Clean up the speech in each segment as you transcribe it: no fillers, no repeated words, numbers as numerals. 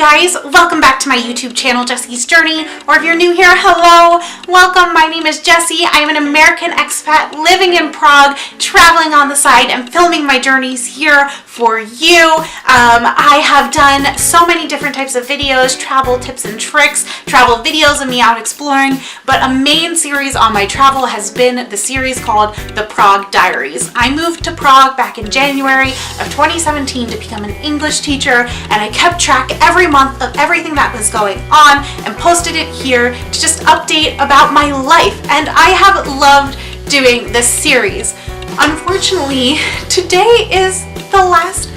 guys, welcome back to my YouTube channel, Jessi's Journey, or if you're new here, hello, welcome. My name is Jessi. I'm an American expat living in Prague, traveling on the side and filming my journeys here for you. I have done so many different types of videos, travel tips and tricks, travel videos of me out exploring, but a main series on my travel has been the series called the Prague Diaries. I moved to Prague back in January of 2017 to become an English teacher, and I kept track every month of everything that was going on and posted it here to just update about my life, and I have loved doing this series. Unfortunately, today is the last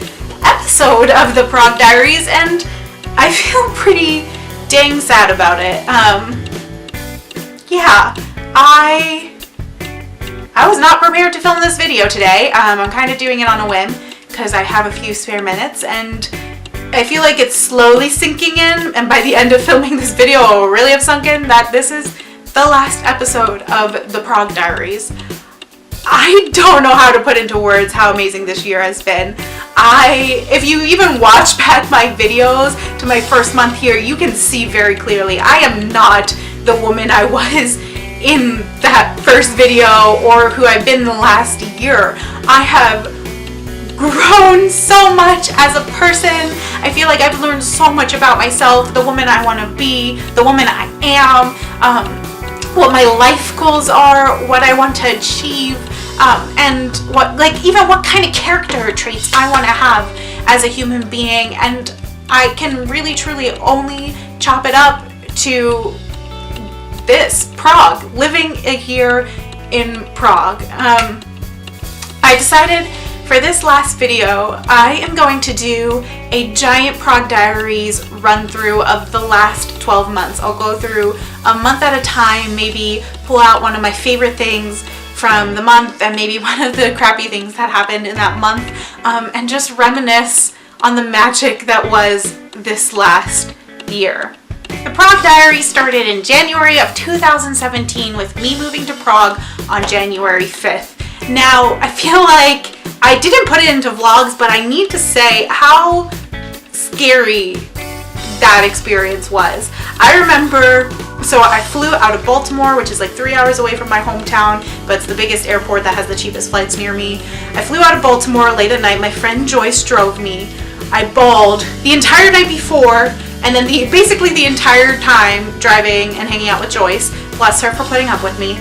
episode of the Prague Diaries, and I feel pretty dang sad about it. Yeah, I was not prepared to film this video today. I'm kind of doing it on a whim because I have a few spare minutes, and I feel like it's slowly sinking in, and by the end of filming this video I will really have sunk in that this is the last episode of the Prague Diaries. I don't know how to put into words how amazing this year has been. If you even watch back my videos to my first month here, you can see very clearly I am not the woman I was in that first video or who I've been the last year. I have grown so much as a person. I feel like I've learned so much about myself, the woman I want to be, the woman I am, what my life goals are, what I want to achieve, and even what kind of character traits I want to have as a human being. And I can really truly only chop it up to this, Prague, living here in Prague. I decided for this last video, I am going to do a giant Prague Diaries run through of the last 12 months. I'll go through a month at a time, maybe pull out one of my favorite things from the month and maybe one of the crappy things that happened in that month, and just reminisce on the magic that was this last year. The Prague Diary started in January of 2017 with me moving to Prague on January 5th. Now, I feel like I didn't put it into vlogs, but I need to say how scary that experience was. I remember, so I flew out of Baltimore, which is like 3 hours away from my hometown, but it's the biggest airport that has the cheapest flights near me. I flew out of Baltimore late at night. My friend Joyce drove me. I bawled the entire night before, and then basically the entire time driving and hanging out with Joyce. Bless her for putting up with me.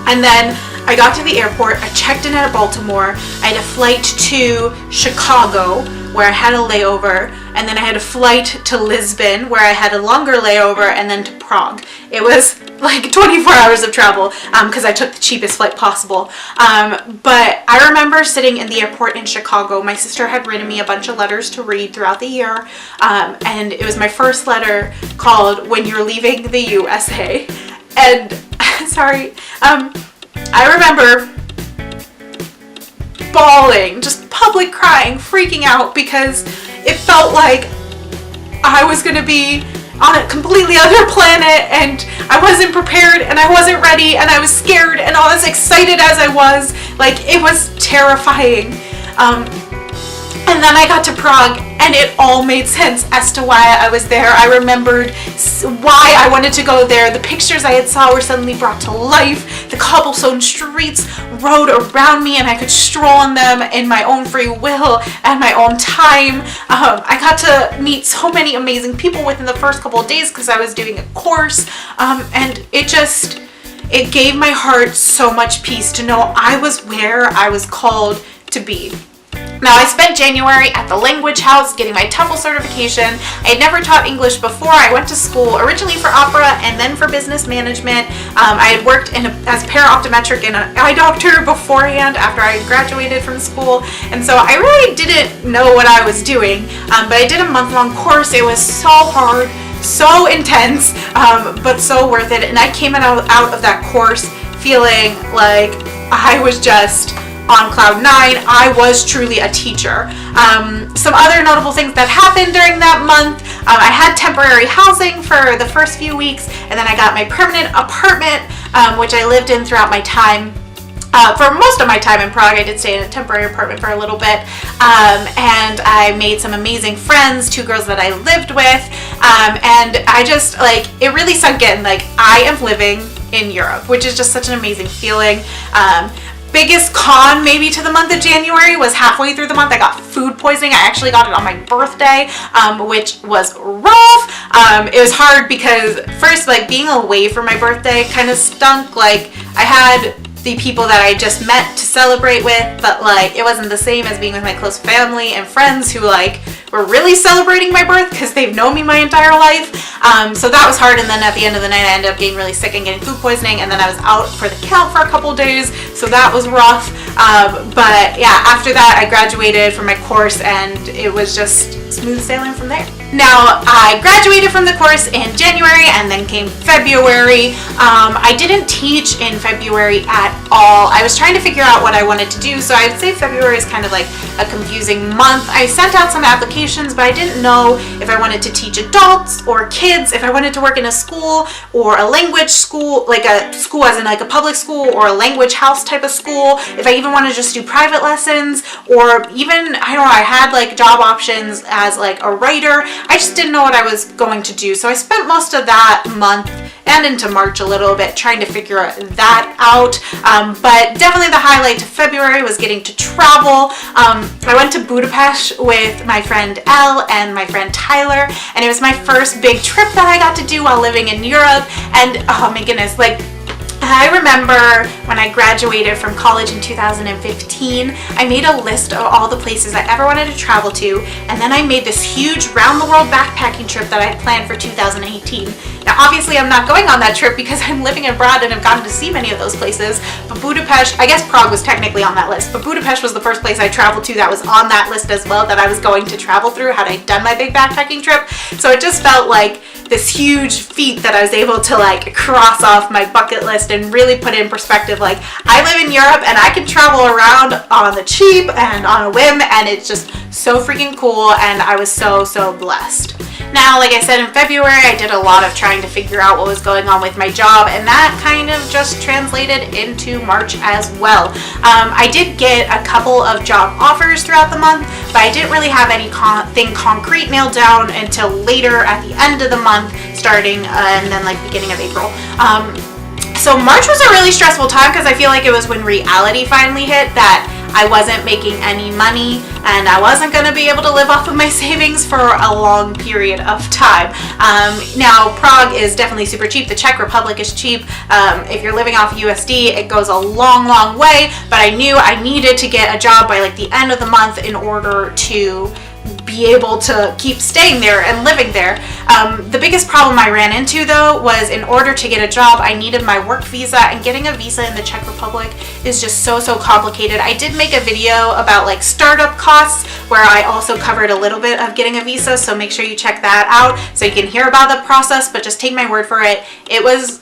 And then I got to the airport, I checked in at Baltimore, I had a flight to Chicago where I had a layover, and then I had a flight to Lisbon where I had a longer layover, and then to Prague. It was like 24 hours of travel because I took the cheapest flight possible. But I remember sitting in the airport in Chicago. My sister had written me a bunch of letters to read throughout the year, and it was my first letter called When You're Leaving the USA. And sorry, I remember bawling, just public crying, freaking out, because it felt like I was going to be on a completely other planet, and I wasn't prepared, and I wasn't ready, and I was scared, and all as excited as I was, like, it was terrifying. And then I got to Prague, and it all made sense as to why I was there. I remembered why I wanted to go there. The pictures I had saw were suddenly brought to life. The cobblestone streets rode around me, and I could stroll on them in my own free will and my own time. I got to meet so many amazing people within the first couple of days because I was doing a course, and it gave my heart so much peace to know I was where I was called to be. Now, I spent January at the language house getting my TOEFL certification. I had never taught English before. I went to school originally for opera and then for business management. I had worked as para-optometric and an eye doctor beforehand after I graduated from school, and so I really didn't know what I was doing, but I did a month-long course. It was so hard, so intense, but so worth it, and I came out of that course feeling like I was just on cloud nine. I was truly a teacher. Some other notable things that happened during that month, I had temporary housing for the first few weeks, and then I got my permanent apartment, which I lived in throughout my time for most of my time in Prague. I did stay in a temporary apartment for a little bit, and I made some amazing friends, 2 girls that I lived with, and I just, like, it really sunk in, like, I am living in Europe, which is just such an amazing feeling. Biggest con maybe to the month of January was halfway through the month I got food poisoning. I actually got it on my birthday, which was rough. It was hard because first, like, being away for my birthday kind of stunk. Like, I had the people that I just met to celebrate with, but like it wasn't the same as being with my close family and friends who like were really celebrating my birth because they've known me my entire life. So that was hard, and then at the end of the night I ended up getting really sick and getting food poisoning, and then I was out for the count for a couple days, so that was rough. But yeah, after that I graduated from my course and it was just smooth sailing from there. Now, I graduated from the course in January, and then came February. I didn't teach in February at all. I was trying to figure out what I wanted to do, so I'd say February is kind of like a confusing month. I sent out some applications, but I didn't know if I wanted to teach adults or kids, if I wanted to work in a school or a language school, like a school as in like a public school or a language house type of school, if I even wanted to just do private lessons, or even, I don't know, I had like job options as like a writer. I just didn't know what I was going to do. So I spent most of that month and into March a little bit trying to figure that out. But definitely the highlight of February was getting to travel. I went to Budapest with my friend Elle and my friend Tyler, and it was my first big trip that I got to do while living in Europe. And oh my goodness, like, I remember when I graduated from college in 2015, I made a list of all the places I ever wanted to travel to, and then I made this huge round-the-world backpacking trip that I had planned for 2018. Now, obviously, I'm not going on that trip because I'm living abroad and have gotten to see many of those places, but Budapest, I guess Prague was technically on that list, but Budapest was the first place I traveled to that was on that list as well, that I was going to travel through had I done my big backpacking trip. So it just felt like this huge feat that I was able to like cross off my bucket list and really put it in perspective. Like, I live in Europe and I can travel around on the cheap and on a whim, and it's just so freaking cool, and I was so blessed. Now, like I said, in February I did a lot of trying to figure out what was going on with my job, and that kind of just translated into March as well. I did get a couple of job offers throughout the month, but I didn't really have anything concrete nailed down until later at the end of the month, starting and then like beginning of April. So March was a really stressful time because I feel like it was when reality finally hit that I wasn't making any money and I wasn't going to be able to live off of my savings for a long period of time. Now, Prague is definitely super cheap. The Czech Republic is cheap. If you're living off USD, it goes a long way, but I knew I needed to get a job by like the end of the month in order to be able to keep staying there and living there. The biggest problem I ran into though was in order to get a job I needed my work visa, and getting a visa in the Czech Republic is just so complicated. I did make a video about like startup costs where I also covered a little bit of getting a visa, so make sure you check that out so you can hear about the process, but just take my word for it. It was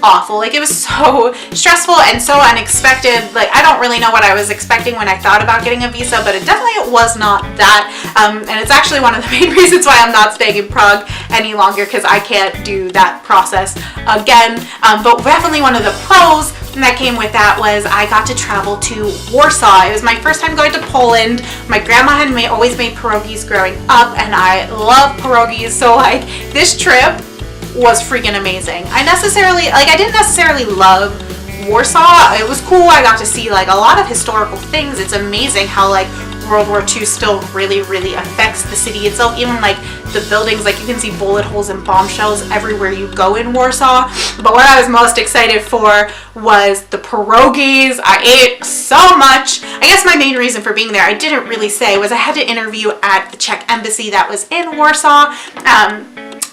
awful. Like, it was so stressful and so unexpected. Like, I don't really know what I was expecting when I thought about getting a visa, but it definitely was not that. And it's actually one of the main reasons why I'm not staying in Prague any longer, because I can't do that process again. But definitely one of the pros that came with that was I got to travel to Warsaw. It was my first time going to Poland. My grandma had always made pierogies growing up, and I love pierogies, so like this trip was freaking amazing. I didn't necessarily love Warsaw. It was cool. I got to see like a lot of historical things. It's amazing how like World War II still really affects the city itself. Even like the buildings, like you can see bullet holes and bomb shells everywhere you go in Warsaw. But what I was most excited for was the pierogies. I ate so much. I guess my main reason for being there, I didn't really say, was I had to interview at the Czech embassy that was in Warsaw.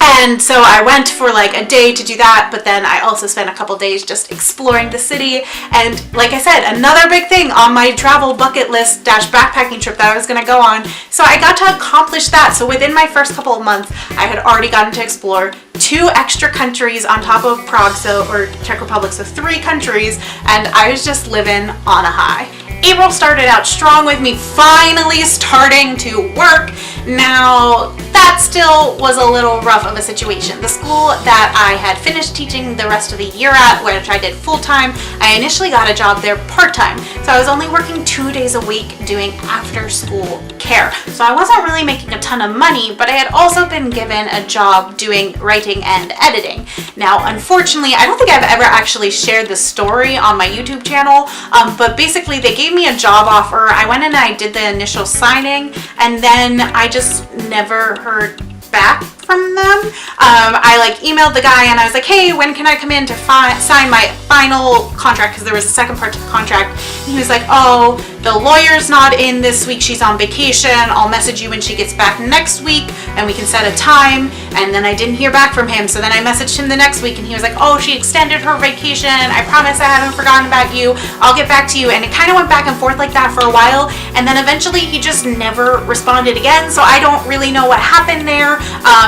And so I went for like a day to do that, but then I also spent a couple days just exploring the city. And like I said, another big thing on my travel bucket list / backpacking trip that I was going to go on. So I got to accomplish that. So within my first couple of months, I had already gotten to explore 2 extra countries on top of Prague, or Czech Republic, so 3 countries, and I was just living on a high. April started out strong with me finally starting to work. Now, that that still was a little rough of a situation. The school that I had finished teaching the rest of the year at, which I did full-time, I initially got a job there part-time. So I was only working 2 days a week doing after-school care. So I wasn't really making a ton of money, but I had also been given a job doing writing and editing. Now, unfortunately, I don't think I've ever actually shared this story on my YouTube channel, but basically they gave me a job offer. I went and I did the initial signing, and then I just never heard back from them. I like emailed the guy and I was like, hey, when can I come in to sign my final contract? Because there was a second part to the contract. And he was like, oh, the lawyer's not in this week. She's on vacation. I'll message you when she gets back next week and we can set a time. And then I didn't hear back from him. So then I messaged him the next week and he was like, oh, she extended her vacation. I promise I haven't forgotten about you. I'll get back to you. And it kind of went back and forth like that for a while. And then eventually he just never responded again. So I don't really know what happened there.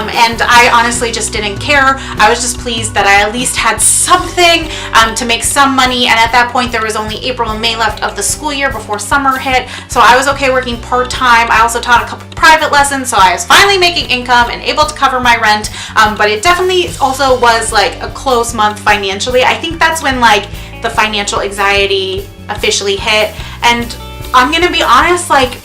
And I honestly just didn't care. I was just pleased that I at least had something to make some money. And at that point, there was only April and May left of the school year before summer hit. So I was okay working part-time. I also taught a couple private lessons. So I was finally making income and able to cover my rent. But it definitely also was like a close month financially. I think that's when like the financial anxiety officially hit. And I'm gonna be honest, like,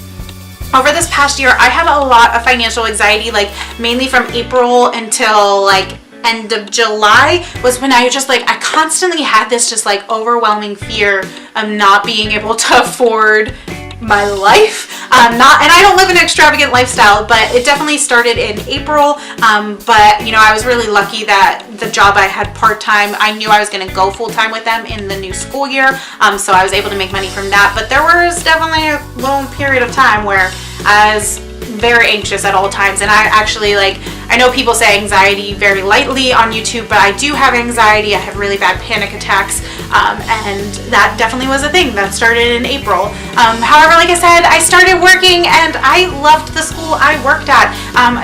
over this past year, I had a lot of financial anxiety, like mainly from April until like end of July was when I just like, I constantly had this just like overwhelming fear of not being able to afford my life. And I don't live an extravagant lifestyle, but it definitely started in April. But you know, I was really lucky that the job I had part-time, I knew I was going to go full-time with them in the new school year. So I was able to make money from that. But there was definitely a little period of time where I was very anxious at all times. And I actually, like, I know people say anxiety very lightly on YouTube, but I do have anxiety. I have really bad panic attacks. And that definitely was a thing that started in April. However, like I said, I started working and I loved the school I worked at.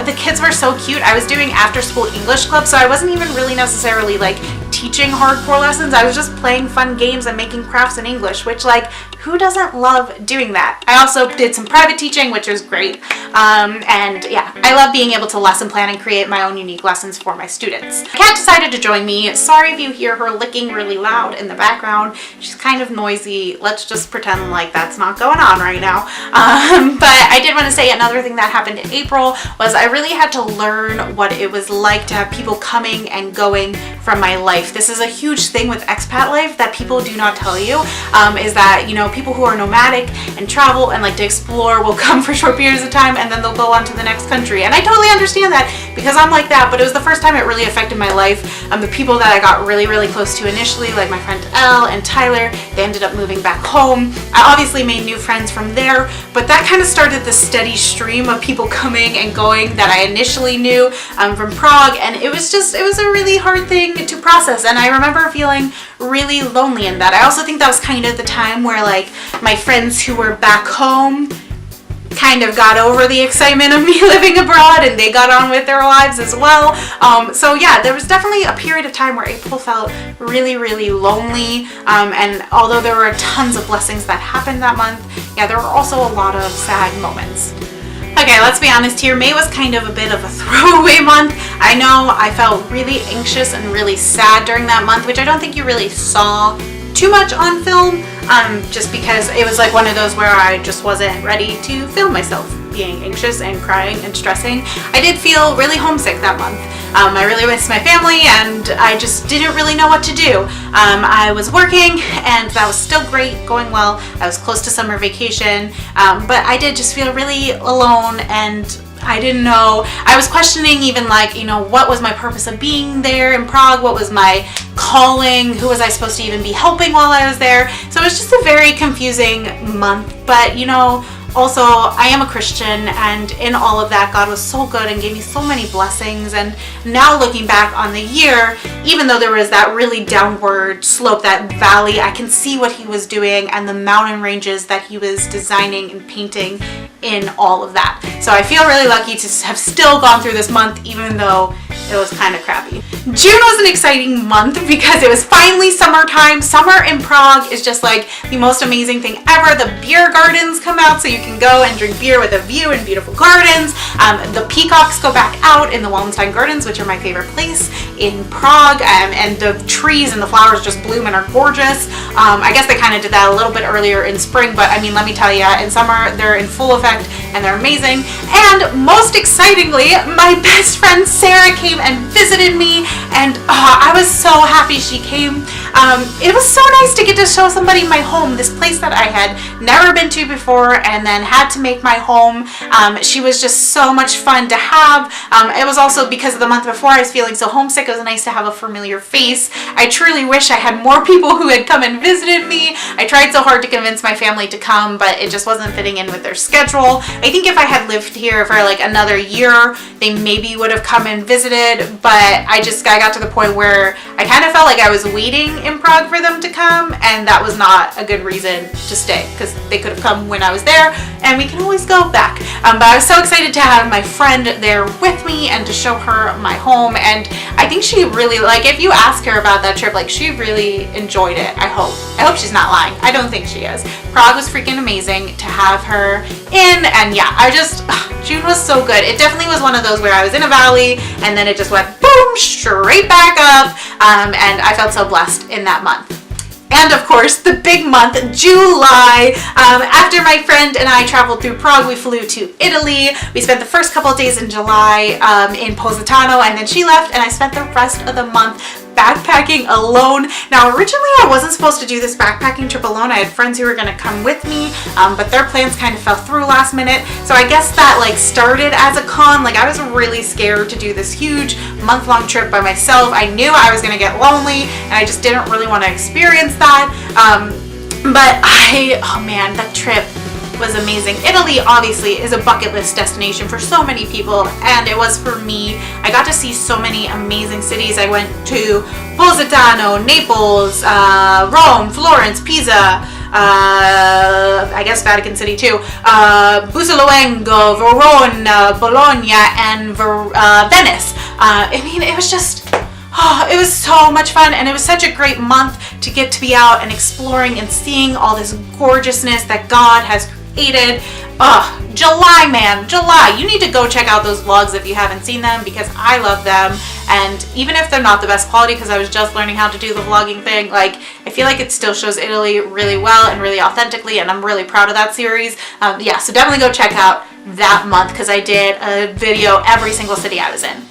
The kids were so cute. I was doing after school English club, so I wasn't even really necessarily like teaching hardcore lessons. I was just playing fun games and making crafts in English, which, like, who doesn't love doing that? I also did some private teaching, which was great. And yeah, I love being able to lesson plan and create my own unique lessons for my students. Kat decided to join me. Sorry if you hear her licking really loud in the background. She's kind of noisy. Let's just pretend like that's not going on right now. But I did want to say another thing that happened in April was I really had to learn what it was like to have people coming and going from my life. This is a huge thing with expat life that people do not tell you, is that, you know, people who are nomadic and travel and like to explore will come for short periods of time and then they'll go on to the next country. And I totally understand that because I'm like that, but it was the first time it really affected my life. The people that I got really, really close to initially, like my friend Elle and Tyler, they ended up moving back home. I obviously made new friends from there, but that kind of started the steady stream of people coming and going that I initially knew from Prague. And it was a really hard thing to process. And I remember feeling really lonely in that. I also think that was kind of the time where like my friends who were back home kind of got over the excitement of me living abroad and they got on with their lives as well. So yeah, there was definitely a period of time where April felt really, really lonely. And although there were tons of blessings that happened that month, yeah, there were also a lot of sad moments. Okay, let's be honest here. May was kind of a bit of a throwaway month. I know I felt really anxious and really sad during that month, which I don't think you really saw too much on film, just because it was like one of those where I just wasn't ready to film myself being anxious and crying and stressing. I did feel really homesick that month. I really missed my family and I just didn't really know what to do. I was working and that was still great, going well. I was close to summer vacation, but I did just feel really alone and I didn't know. I was questioning even like, you know, what was my purpose of being there in Prague? What was my calling? Who was I supposed to even be helping while I was there? So it was just a very confusing month, but you know, also, I am a Christian, and in all of that, God was so good and gave me so many blessings. And now looking back on the year, even though there was that really downward slope, that valley, I can see what he was doing and the mountain ranges that he was designing and painting in all of that. So I feel really lucky to have still gone through this month, even though it was kind of crappy. June was an exciting month because it was finally summertime. Summer in Prague is just like the most amazing thing ever. The beer gardens come out so you can go and drink beer with a view in beautiful gardens. The peacocks go back out in the Wallenstein Gardens, which are my favorite place in Prague, and the trees and the flowers just bloom and are gorgeous. I guess they kind of did that a little bit earlier in spring, but I mean, let me tell you, in summer they're in full effect and they're amazing. And most excitingly, my best friend Sarah came and visited me, and I was so happy she came. It was so nice to get to show somebody my home, this place that I had never been to before and then had to make my home. She was just so much fun to have. It was also because of the month before I was feeling so homesick. It was nice to have a familiar face. I truly wish I had more people who had come and visited me. I tried so hard to convince my family to come, but it just wasn't fitting in with their schedule. I think if I had lived here for like another year, they maybe would have come and visited, but I got to the point where I kind of felt like I was waiting in Prague for them to come, and that was not a good reason to stay because they could have come when I was there and we can always go back. But I was so excited to have my friend there with me and to show her my home, and I think she really, like, if you ask her about that trip, like, she really enjoyed it. I hope she's not lying. I don't think she is. Prague was freaking amazing to have her in, and yeah, June was so good. It definitely was one of those where I was in a valley and then it just went boom, straight back up, and I felt so blessed in that month. And of course, the big month, July. After my friend and I traveled through Prague, we flew to Italy. We spent the first couple of days in July in Positano, and then she left, and I spent the rest of the month backpacking alone. Now, originally I wasn't supposed to do this backpacking trip alone. I had friends who were going to come with me, but their plans kind of fell through last minute. So I guess that like started as a con. Like, I was really scared to do this huge month-long trip by myself. I knew I was going to get lonely, and I just didn't really want to experience that. But oh man, that trip was amazing. Italy obviously is a bucket list destination for so many people, and it was for me. I got to see so many amazing cities. I went to Positano, Naples, Rome, Florence, Pisa, I guess Vatican City too, Busaluengo, Verona, Bologna, and Venice. I mean, it was just, it was so much fun, and it was such a great month to get to be out and exploring and seeing all this gorgeousness that God has created. July, man, July. You need to go check out those vlogs if you haven't seen them, because I love them. And even if they're not the best quality, because I was just learning how to do the vlogging thing, like, I feel like it still shows Italy really well and really authentically, and I'm really proud of that series. Yeah, so definitely go check out that month, because I did a video every single city I was in.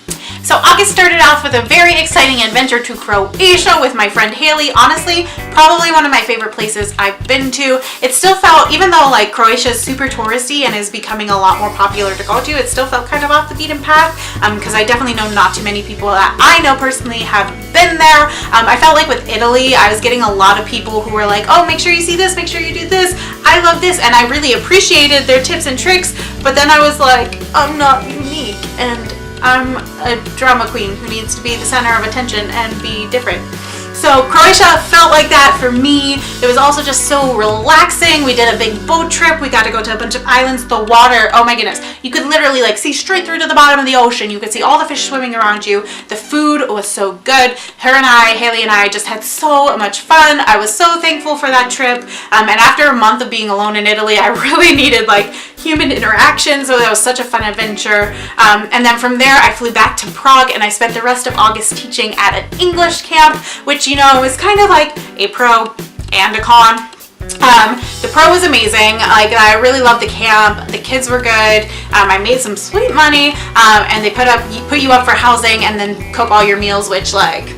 So August started off with a very exciting adventure to Croatia with my friend Haley. Honestly, probably one of my favorite places I've been to. It still felt, even though like Croatia is super touristy and is becoming a lot more popular to go to, it still felt kind of off the beaten path, because I definitely know not too many people that I know personally have been there. I felt like with Italy, I was getting a lot of people who were like, oh, make sure you see this, make sure you do this, I love this, and I really appreciated their tips and tricks, but then I was like, I'm not unique, and I'm a drama queen who needs to be the center of attention and be different. So Croatia felt like that for me. It was also just so relaxing. We did a big boat trip. We got to go to a bunch of islands. The water, oh my goodness. You could literally like see straight through to the bottom of the ocean. You could see all the fish swimming around you. The food was so good. Haley and I just had so much fun. I was so thankful for that trip. And after a month of being alone in Italy, I really needed like human interaction. So that was such a fun adventure. And then from there, I flew back to Prague, and I spent the rest of August teaching at an English camp, which, you know, is kind of like a pro and a con. The pro was amazing. Like, I really loved the camp. The kids were good. I made some sweet money, and they put you up for housing and then cook all your meals, which, like,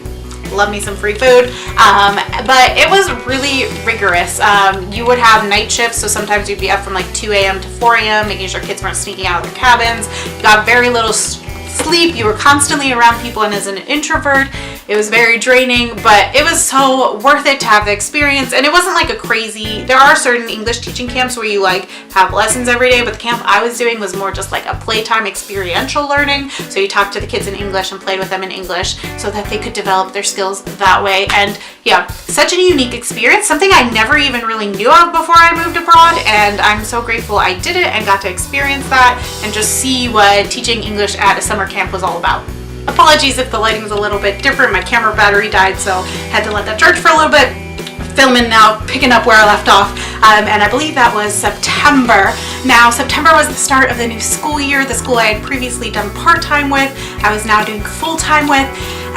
love me some free food. But it was really rigorous. You would have night shifts, so sometimes you'd be up from like 2 a.m. to 4 a.m. making sure kids weren't sneaking out of their cabins. You got very little sleep. You were constantly around people, and as an introvert, it was very draining, but it was so worth it to have the experience. And it wasn't like a crazy, there are certain English teaching camps where you like have lessons every day, but the camp I was doing was more just like a playtime experiential learning. So you talked to the kids in English and played with them in English so that they could develop their skills that way. And yeah, such a unique experience, something I never even really knew of before I moved abroad, and I'm so grateful I did it and got to experience that and just see what teaching English at a summer camp was all about. Apologies if the lighting's a little bit different. My camera battery died, so had to let that charge for a little bit. Filming now, picking up where I left off, and I believe that was September. Now, September was the start of the new school year. The school I had previously done part-time with, I was now doing full-time with,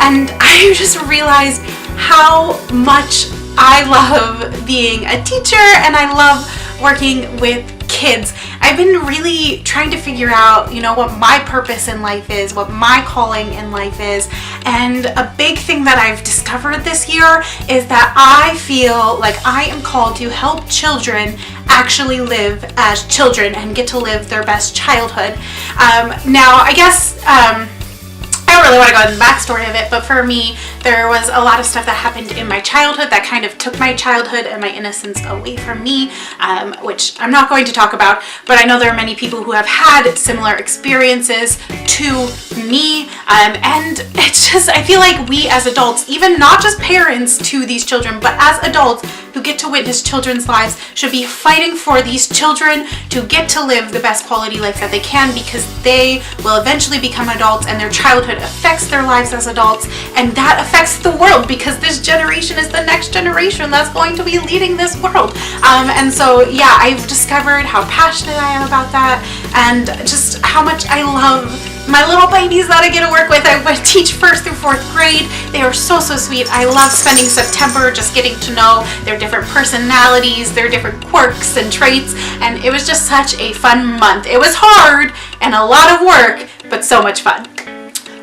and I just realized how much I love being a teacher, and I love working with kids. I've been really trying to figure out, what my purpose in life is, what my calling in life is. And a big thing that I've discovered this year is that I feel like I am called to help children actually live as children and get to live their best childhood. Now, I guess, I don't really want to go into the backstory of it, but for me, there was a lot of stuff that happened in my childhood that kind of took my childhood and my innocence away from me, which I'm not going to talk about, but I know there are many people who have had similar experiences to me, and it's just, I feel like we as adults, even not just parents to these children, but as adults who get to witness children's lives, should be fighting for these children to get to live the best quality life that they can, because they will eventually become adults and their childhood affects their lives as adults, and that affects the world, because this generation is the next generation that's going to be leading this world. And so, yeah, I've discovered how passionate I am about that, and just how much I love my little babies that I get to work with. I teach 1st through 4th grade. They are so sweet. I love spending September just getting to know their different personalities, their different quirks and traits, and it was just such a fun month. It was hard and a lot of work, but so much fun.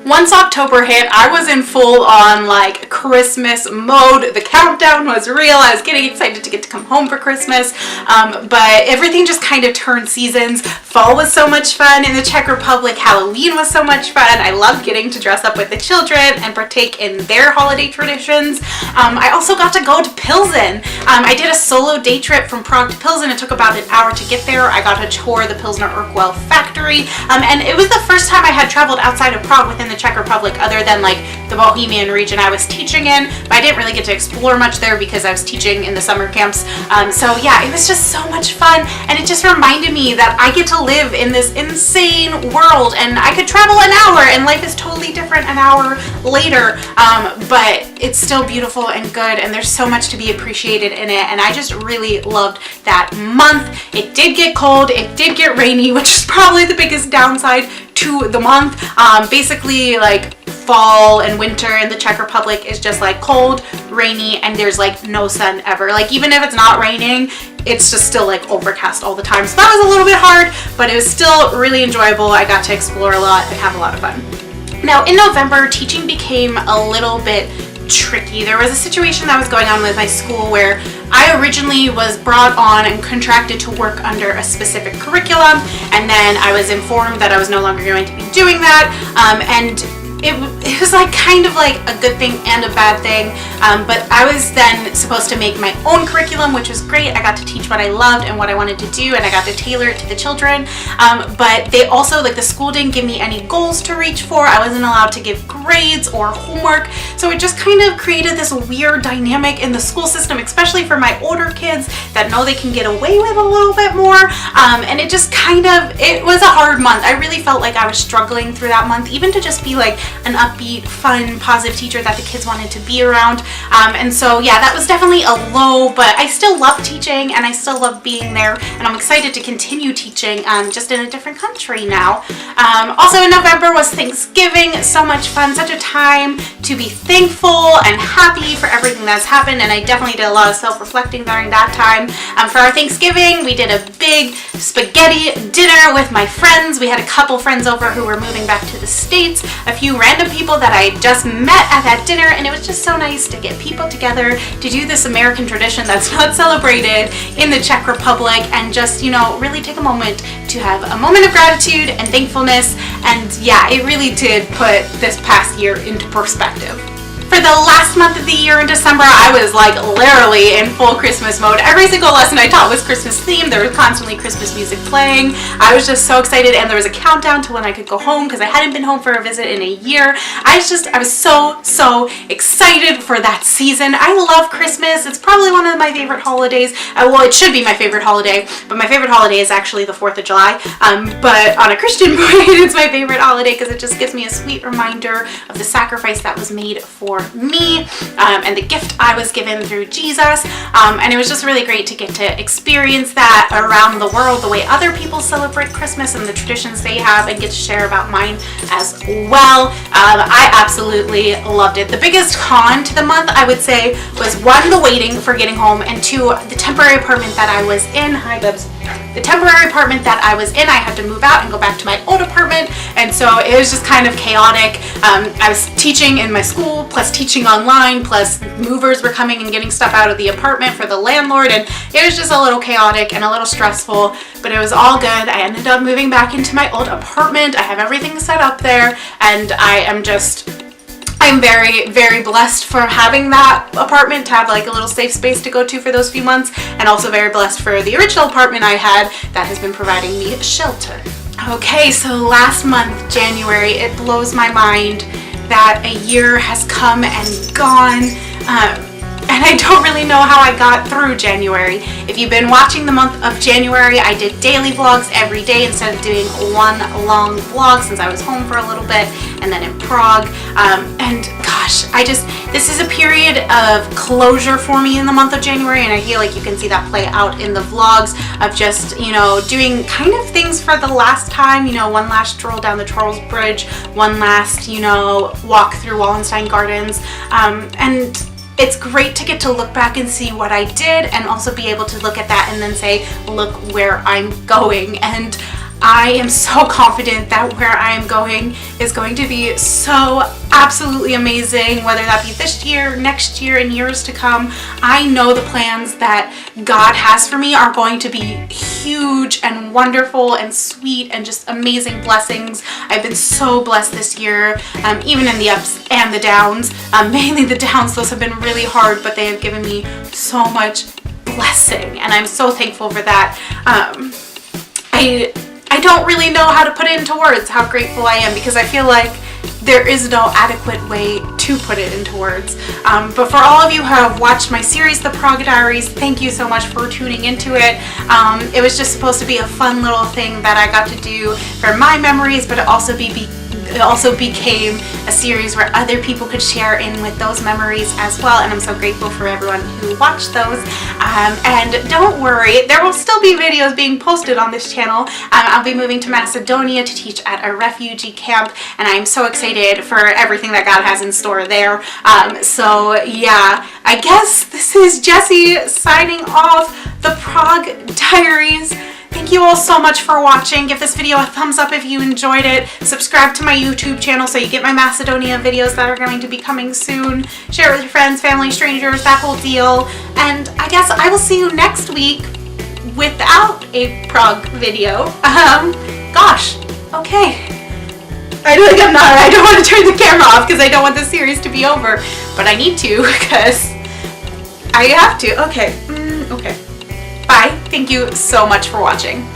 Once October hit, I was in full on like Christmas mode. The countdown was real. I was getting excited to get to come home for Christmas, but everything just kind of turned seasons. Fall was so much fun in the Czech Republic. Halloween was so much fun. I loved getting to dress up with the children and partake in their holiday traditions. I also got to go to Pilsen. I did a solo day trip from Prague to Pilsen. It took about an hour to get there. I got to tour the Pilsner Urquell factory, and it was the first time I had traveled outside of Prague within the Czech Republic, other than like the Bohemian region I was teaching in, but I didn't really get to explore much there because I was teaching in the summer camps. So yeah, it was just so much fun, and it just reminded me that I get to live in this insane world, and I could travel an hour and life is totally different an hour later, but it's still beautiful and good, and there's so much to be appreciated in it, and I just really loved that month. It did get cold, it did get rainy, which is probably the biggest downside to the month. Basically, like, fall and winter in the Czech Republic is just like cold, rainy, and there's like no sun ever. Like, even if it's not raining, it's just still like overcast all the time. So that was a little bit hard, but it was still really enjoyable. I got to explore a lot and have a lot of fun. Now, in November, teaching became a little bit tricky. There was a situation that was going on with my school where I originally was brought on and contracted to work under a specific curriculum, and then I was informed that I was no longer going to be doing that, and it was like kind of like a good thing and a bad thing, but I was then supposed to make my own curriculum, which was great. I got to teach what I loved and what I wanted to do, and I got to tailor it to the children, but they also, like, the school didn't give me any goals to reach for. I wasn't allowed to give grades or homework, so it just kind of created this weird dynamic in the school system, especially for my older kids that know they can get away with a little bit more, and it just kind of, it was a hard month. I really felt like I was struggling through that month, even to just be like an upbeat, fun, positive teacher that the kids wanted to be around. And so yeah, that was definitely a low, but I still love teaching and I still love being there, and I'm excited to continue teaching, just in a different country now. Also in November was Thanksgiving. So much fun, such a time to be thankful and happy for everything that's happened, and I definitely did a lot of self-reflecting during that time. For our Thanksgiving, we did a big spaghetti dinner with my friends. We had a couple friends over who were moving back to the States, a few random people that I just met at that dinner, and it was just so nice to get people together to do this American tradition that's not celebrated in the Czech Republic, and just, really take a moment to have a moment of gratitude and thankfulness. And yeah, it really did put this past year into perspective. For the last month of the year in December, I was like literally in full Christmas mode. Every single lesson I taught was Christmas themed. There was constantly Christmas music playing. I was just so excited, and there was a countdown to when I could go home because I hadn't been home for a visit in a year. I was so excited for that season. I love Christmas. It's probably one of my favorite holidays. Well, it should be my favorite holiday, but my favorite holiday is actually the 4th of July. But on a Christian point, it's my favorite holiday because it just gives me a sweet reminder of the sacrifice that was made for me, and the gift I was given through Jesus, and it was just really great to get to experience that around the world, the way other people celebrate Christmas and the traditions they have, and get to share about mine as well. I absolutely loved it. The biggest con to the month, I would say, was 1, the waiting for getting home, and 2, the temporary apartment that I was in. Hi, Bubs. The temporary apartment that I was in, I had to move out and go back to my old apartment, and so it was just kind of chaotic. I was teaching in my school, plus teaching online, plus movers were coming and getting stuff out of the apartment for the landlord, and it was just a little chaotic and a little stressful, but it was all good. I ended up moving back into my old apartment. I have everything set up there, and I'm very blessed for having that apartment, to have like a little safe space to go to for those few months, and also very blessed for the original apartment I had that has been providing me shelter. Okay, so last month, January, it blows my mind that a year has come and gone, and I don't really know how I got through January. If you've been watching the month of January, I did daily vlogs every day instead of doing one long vlog, since I was home for a little bit and then in Prague. And gosh, this is a period of closure for me in the month of January, and I feel like you can see that play out in the vlogs of just, doing kind of things for the last time, one last stroll down the Charles Bridge, one last, walk through Wallenstein Gardens, and it's great to get to look back and see what I did, and also be able to look at that and then say, look where I'm going. And I am so confident that where I am going is going to be so absolutely amazing, whether that be this year, next year, and years to come. I know the plans that God has for me are going to be huge and wonderful and sweet and just amazing blessings. I've been so blessed this year, even in the ups and the downs. Mainly the downs, those have been really hard, but they have given me so much blessing, and I'm so thankful for that. I don't really know how to put it into words how grateful I am, because I feel like there is no adequate way to put it into words. But for all of you who have watched my series, The Prague Diaries, thank you so much for tuning into it. It was just supposed to be a fun little thing that I got to do for my memories, but it also became a series where other people could share in with those memories as well, and I'm so grateful for everyone who watched those. And don't worry, there will still be videos being posted on this channel. I'll be moving to Macedonia to teach at a refugee camp, and I'm so excited for everything that God has in store there. So yeah, I guess this is Jessi signing off the Prague Diaries. Thank you all so much for watching. Give this video a thumbs up if you enjoyed it. Subscribe to my YouTube channel so you get my Macedonia videos that are going to be coming soon. Share it with your friends, family, strangers, that whole deal. And I guess I will see you next week without a Prague video. Gosh, okay. I don't want to turn the camera off because I don't want this series to be over, but I need to because I have to. Okay. Okay. Bye. Thank you so much for watching.